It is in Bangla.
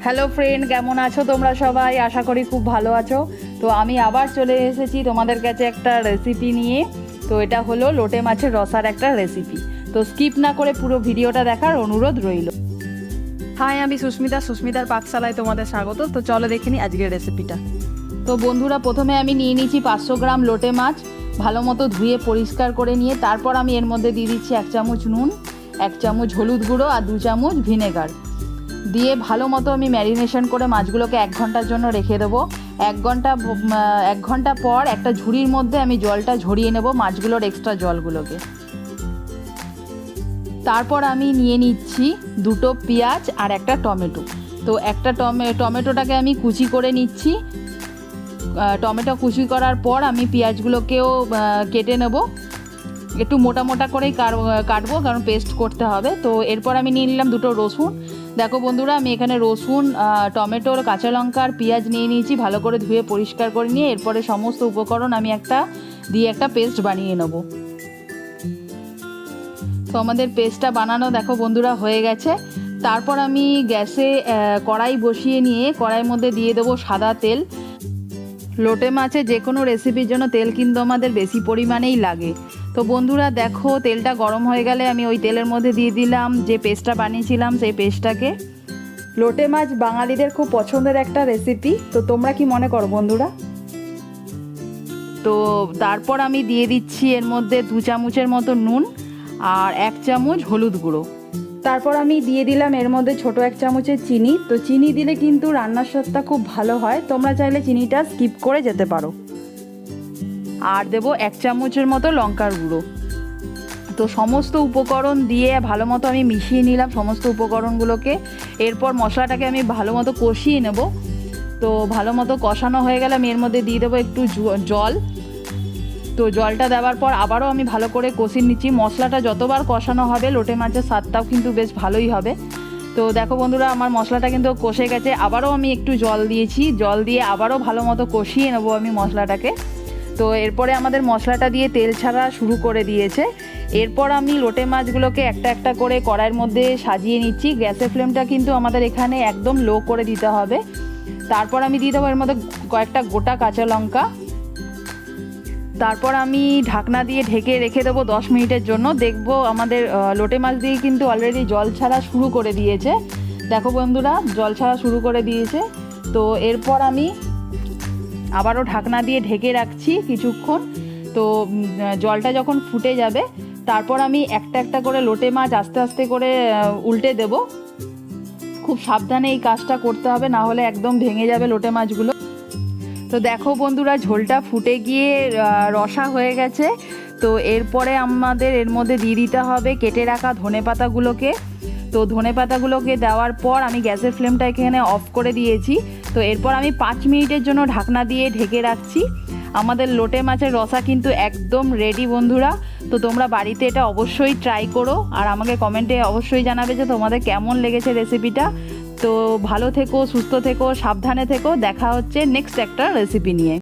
হ্যালো ফ্রেন্ড, কেমন আছো তোমরা সবাই? আশা করি খুব ভালো আছো। তো আমি আবার চলে এসেছি তোমাদের কাছে একটা রেসিপি নিয়ে। তো এটা হলো লোটে মাছের রসার একটা রেসিপি। তো স্কিপ না করে পুরো ভিডিওটা দেখার অনুরোধ রইল। হাই, আমি সুস্মিতার পাকশালায় তোমাদের স্বাগত। তো চলো দেখে নিই আজকের রেসিপিটা। তো বন্ধুরা, প্রথমে আমি নিয়ে নিয়েছি 500 গ্রাম লোটে মাছ, ভালো মতো ধুয়ে পরিষ্কার করে নিয়ে তারপর আমি এর মধ্যে দিয়ে দিচ্ছি 1 চামচ নুন, 1 চামচ হলুদ গুঁড়ো আর 2 চামচ ভিনেগার দিয়ে ভালো মতো আমি ম্যারিনেশন করে মাছগুলোকে 1 ঘন্টার জন্য রেখে দেবো। 1 ঘন্টা পর একটা ঝুড়ির মধ্যে আমি জলটা ঝরিয়ে নেব, মাছগুলোর এক্সট্রা জলগুলোকে। তারপর আমি নিয়ে নিচ্ছি 2টো পেঁয়াজ আর একটা টমেটো। তো একটা টমেটোটাকে আমি কুচি করে নিচ্ছি। টমেটো কুচি করার পর আমি পেঁয়াজগুলোকেও কেটে নেব, একটু মোটা মোটা করেই কাটবো কারণ পেস্ট করতে হবে। তো এরপর আমি নিয়ে নিলাম 2টো রসুন। দেখো বন্ধুরা, আমি এখানে রসুন, টমেটো, কাঁচা লঙ্কা আর পেঁয়াজ নিয়ে নিয়েছি, ভালো করে ধুয়ে পরিষ্কার করে নিয়ে এরপরে সমস্ত উপকরণ আমি একটা পেস্ট বানিয়ে নেব। তো আমাদের পেস্টটা বানানো দেখো বন্ধুরা হয়ে গেছে। তারপর আমি গ্যাসে কড়াই বসিয়ে নিয়ে কড়াইয়ের মধ্যে দিয়ে দেবো সাদা তেল। লোটে মাছে যে কোনো রেসিপির জন্য তেল কিন্তু আমাদের বেশি পরিমাণেই লাগে। তো বন্ধুরা দেখো, তেলটা গরম হয়ে গেলে আমি ওই তেলের মধ্যে দিয়ে দিলাম যে পেস্টটা বানিয়েছিলাম সেই পেস্টটাকে। লোটে মাছ বাঙালিদের খুব পছন্দের একটা রেসিপি। তো তোমরা কি মনে করো বন্ধুরা? তো তারপর আমি দিয়ে দিচ্ছি এর মধ্যে 2 চামচের মতো নুন আর 1 চামচ হলুদ গুঁড়ো। তারপর আমি দিয়ে দিলাম এর মধ্যে ছোট 1 চামচের চিনি। তো চিনি দিলে কিন্তু রান্নার স্বাদটা খুব ভালো হয়, তোমরা চাইলে চিনিটা স্কিপ করে যেতে পারো। আর দেবো 1 চামচের মতো লঙ্কার গুঁড়ো। তো সমস্ত উপকরণ দিয়ে ভালো মতো আমি মিশিয়ে নিলাম সমস্ত উপকরণগুলোকে। এরপর মশলাটাকে আমি ভালো মতো কষিয়ে নেব। তো ভালো মতো কষানো হয়ে গেলে আমি এর মধ্যে দিয়ে দেবো একটু জল। তো জলটা দেওয়ার পর আবারও আমি ভালো করে কষিয়ে নিচ্ছি। মশলাটা যতবার কষানো হবে লোটে মাছের স্বাদটাও কিন্তু বেশ ভালোই হবে। তো দেখো বন্ধুরা, আমার মশলাটা কিন্তু কষে গেছে। আবারও আমি একটু জল দিয়েছি, জল দিয়ে আবারও ভালো মতো কষিয়ে নেবো আমি মশলাটাকে। তো এরপরে আমাদের মশলাটা দিয়ে তেল ছাড়া শুরু করে দিয়েছে। এরপর আমি লোটে মাছগুলোকে একটা একটা করে কড়াইয়ের মধ্যে সাজিয়ে নিচ্ছি। গ্যাসের ফ্লেমটা কিন্তু আমাদের এখানে একদম লো করে দিতে হবে। তারপর আমি দিয়ে দেবো এর মধ্যে কয়েকটা গোটা কাঁচা লঙ্কা। তারপর আমি ঢাকনা দিয়ে ঢেকে রেখে দেবো 10 মিনিটের জন্য। দেখবো আমাদের লোটে মাছ দিয়ে কিন্তু অলরেডি জল ছাড়া শুরু করে দিয়েছে। দেখো বন্ধুরা, জল ছাড়া শুরু করে দিয়েছে। তো এরপর আমি আবারও ঢাকনা দিয়ে ঢেকে রাখছি কিছুক্ষণ। তো জলটা যখন ফুটে যাবে তারপর আমি একটা একটা করে লোটে মাছ আস্তে আস্তে করে উল্টে দেব। খুব সাবধানে এই কাজটা করতে হবে, না হলে একদম ভেঙে যাবে লোটে মাছগুলো। তো দেখো বন্ধুরা, ঝোলটা ফুটে গিয়ে রসা হয়ে গেছে। তো এরপরে আমাদের এর মধ্যে দিয়ে দিতে হবে কেটে রাখা ধনেপাতাগুলোকে। তো ধনেপাতাগুলোকে দেওয়ার পর আমি গ্যাসের ফ্লেমটা এখানে অফ করে দিয়েছি। তো এরপর আমি 5 মিনিটের জন্য ঢাকনা দিয়ে ঢেকে রাখছি। আমাদের লোটে মাছের রসা কিন্তু একদম রেডি বন্ধুরা। তো তোমরা বাড়িতে এটা অবশ্যই ট্রাই করো আর আমাকে কমেন্টে অবশ্যই জানাবে যে তোমাদের কেমন লেগেছে রেসিপিটা। তো ভালো থেকো, সুস্থ থেকো, সাবধানে থেকো। দেখা হচ্ছে নেক্সট একটা রেসিপি নিয়ে।